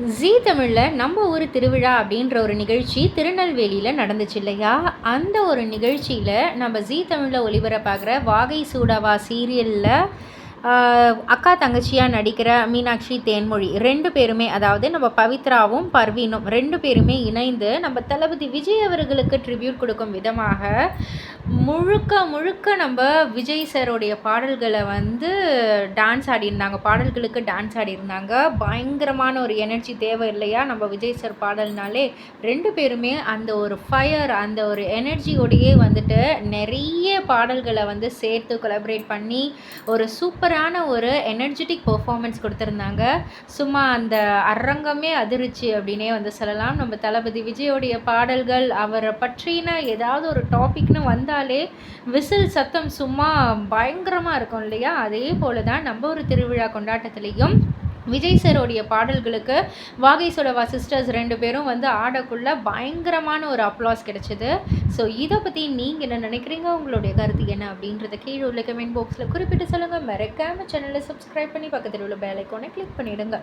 ஜீ தமிழில் நம்ம ஊர் திருவிழா அப்படின்ற ஒரு நிகழ்ச்சி திருநெல்வேலியில் நடந்துச்சு இல்லையா? அந்த ஒரு நிகழ்ச்சியில் நம்ம ஜீ தமிழில் ஒளிபரப்பாகிற வாகை சூடாவா சீரியலில் அக்கா தங்கச்சியாக நடிக்கிற மீனாட்சி தேன்மொழி 2 பேருமே, அதாவது நம்ம பவித்ராவும் பர்வீனும் 2 பேருமே இணைந்து நம்ம தளபதி விஜய் அவர்களுக்கு ட்ரிபியூட் கொடுக்கும் விதமாக முழுக்க முழுக்க நம்ம விஜய் சாரோடைய பாடல்களை வந்து டான்ஸ் ஆடியிருந்தாங்க. பாடல்களுக்கு டான்ஸ் ஆடியிருந்தாங்க. பயங்கரமான ஒரு எனர்ஜி தேவை இல்லையா நம்ம விஜய் சார் பாடல்னாலே? 2 பேருமே அந்த ஒரு ஃபயர், அந்த ஒரு எனர்ஜியோடையே வந்துட்டு நிறைய பாடல்களை வந்து சேர்த்து கொலாபரேட் பண்ணி ஒரு சூப்பரான ஒரு எனர்ஜெட்டிக் பெர்ஃபார்மன்ஸ் கொடுத்துருந்தாங்க. சும்மா அந்த அரங்கமே அதிர்ச்சி அப்படின்னே வந்து சொல்லலாம். நம்ம தளபதி விஜயோடைய பாடல்கள், அவரை பற்றின ஏதாவது ஒரு டாபிக்னு வந்தாலே விசில் சத்தம் சும்மா பயங்கரமாக இருக்கும் இல்லையா? அதே போல தான் நம்ம ஒரு திருவிழா கொண்டாட்டத்துலேயும் விஜய் சாரோடைய பாடல்களுக்கு வாகை சுடவா சிஸ்டர்ஸ் 2 பேரும் வந்து ஆடக்குள்ள பயங்கரமான ஒரு அப்ளாஸ் கிடைச்சிது. ஸோ இதை பற்றி நீங்கள் என்ன நினைக்கிறீங்க? உங்களுடைய கருத்து என்ன அப்படின்றத கீழே உள்ள கமெண்ட் பாக்ஸில் குறிப்பிட்டு சொல்லுங்கள். மறக்காமல் சேனலை சப்ஸ்கிரைப் பண்ணி பக்கத்தில் உள்ள பெல் ஐக்கானை கிளிக் பண்ணிவிடுங்க.